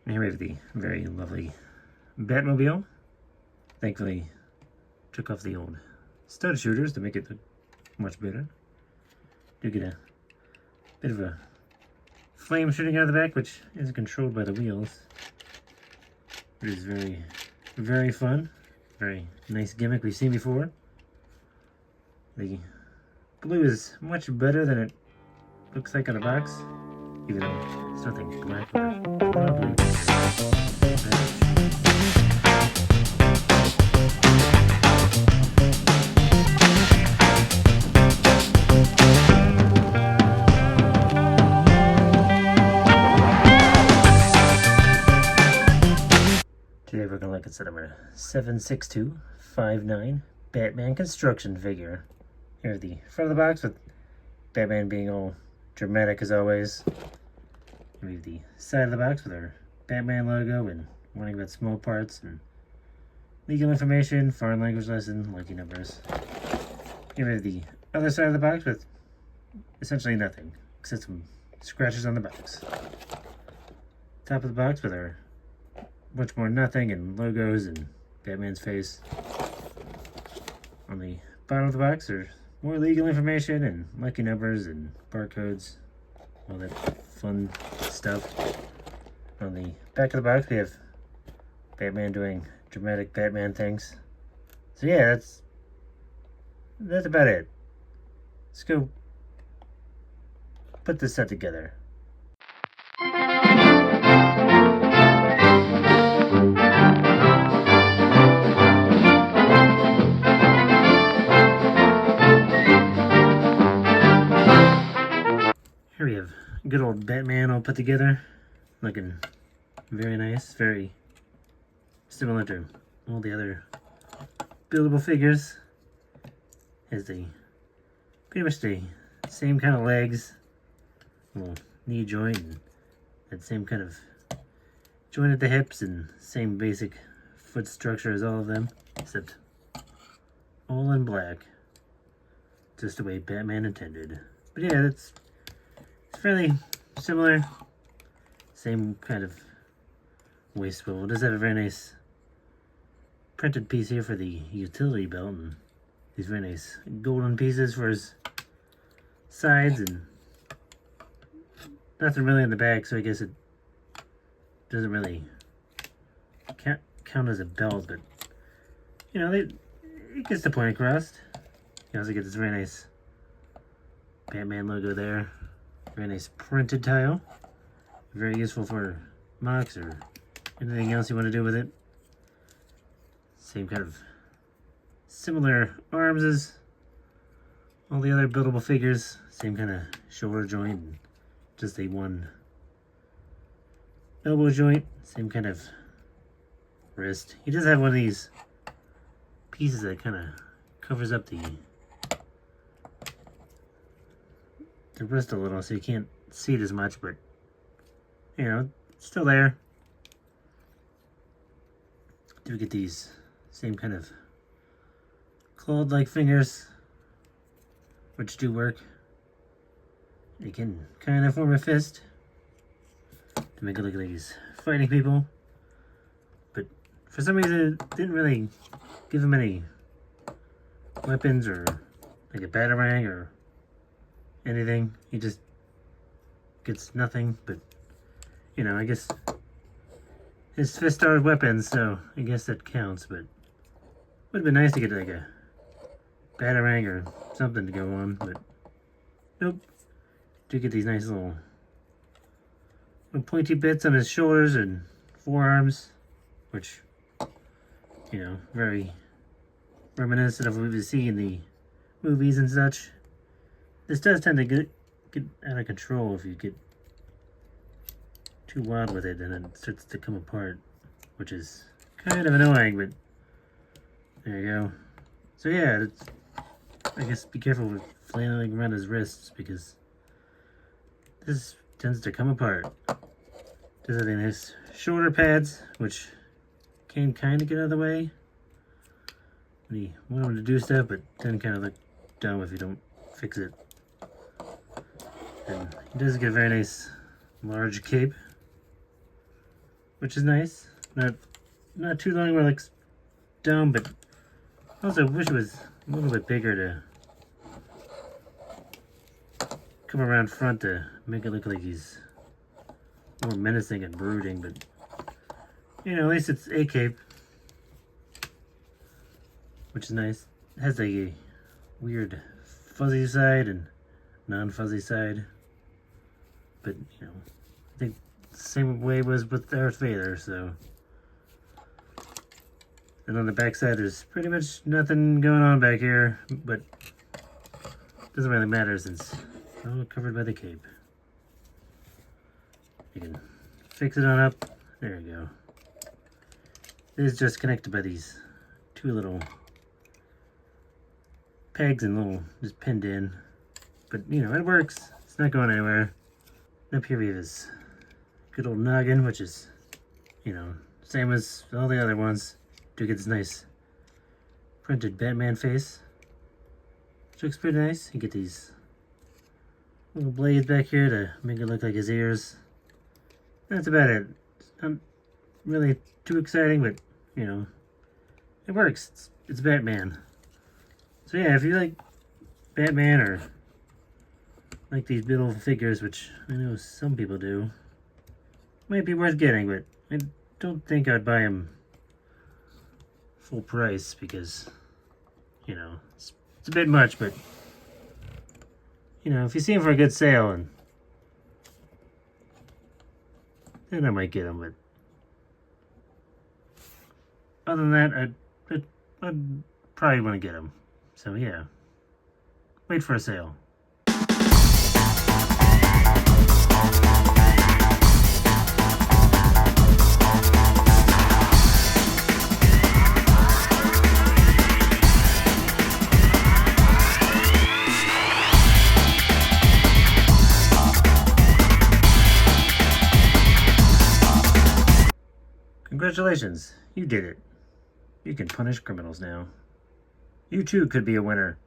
And here we have the very lovely Batmobile. Thankfully, took off the old stud shooters to make it look much better. Do get a bit of a flame shooting out of the back, which is controlled by the wheels. It is very, very fun. Very nice gimmick we've seen before. The blue is much better than it looks like on the box, even though it's nothing black or blue. Today we're going to look at set number 76259 Batman construction figure. Here's the front of the box with Batman being all dramatic as always. We have the side of the box with our Batman logo and warning about small parts and legal information, foreign language lesson, lucky numbers. Here we have the other side of the box with essentially nothing except some scratches on the box. Top of the box with our much more nothing and logos and Batman's face. On the bottom of the box there's more legal information and lucky numbers and barcodes, all that fun stuff. On the back of the box we have Batman doing dramatic Batman things. So yeah, that's about it. Let's go put this set together. Here we have good old Batman all put together, looking very nice, very similar to all the other buildable figures. Has the pretty much the same kind of legs, little knee joint, and that same kind of joint at the hips, and same basic foot structure as all of them, except all in black, just the way Batman intended. But yeah, it's fairly similar, same kind of waist swivel. It does have a very nice printed piece here for the utility belt, and these very nice golden pieces for his sides, and nothing really in the back, so I guess it doesn't really count as a belt, but you know, it gets the point across. You also get this very nice Batman logo there. Very nice printed tile. Very useful for mocks or anything else you want to do with it. Same kind of similar arms as all the other buildable figures. Same kind of shoulder joint, and just a one elbow joint. Same kind of wrist. He does have one of these pieces that kind of covers up the wrist a little, so you can't see it as much, but you know, it's still there. Do get these same kind of clawed-like fingers, which do work. You can kind of form a fist to make it look like he's fighting people, but for some reason it didn't really give him any weapons or like a batarang or anything. He just gets nothing, but you know, I guess his fists are weapons, so I guess that counts. But would have been nice to get like a batarang or something to go on, but nope. Do get these nice little pointy bits on his shoulders and forearms, which, you know, very reminiscent of what we see in the movies and such. This does tend to get out of control if you get too wild with it, and then it starts to come apart, which is kind of annoying, but there you go. So yeah, I guess be careful with flailing around his wrists, because this tends to come apart. Does have nice shoulder pads, which can kind of get out of the way when you want him to do stuff, but then kind of look dumb if you don't fix it. And he does get a very nice large cape, which is nice. Not too long where it looks dumb, but also wish it was a little bit bigger to come around front to make it look like he's more menacing and brooding, but you know, at least it's a cape, which is nice. It has a weird fuzzy side and non-fuzzy side, but you know, I think the same way was with Darth Vader, so. And on the back side, there's pretty much nothing going on back here, but it doesn't really matter since it's all covered by the cape. You can fix it on up. There you go. It is just connected by these two little pegs and little just pinned in. But you know, it works. It's not going anywhere. Up here we have this good old noggin, which is, you know, same as all the other ones. Do get this nice printed Batman face, which looks pretty nice. You get these little blades back here to make it look like his ears. That's about it. Not really too exciting, but you know, it works. It's Batman. So yeah, if you like Batman or like these little figures, which I know some people do, might be worth getting, but I don't think I'd buy them full price because, you know, it's a bit much, but you know, if you see them for a good sale, and then I might get them, but other than that, I'd probably want to get them. So yeah, wait for a sale. Congratulations, you did it. You can punish criminals now. You too could be a winner.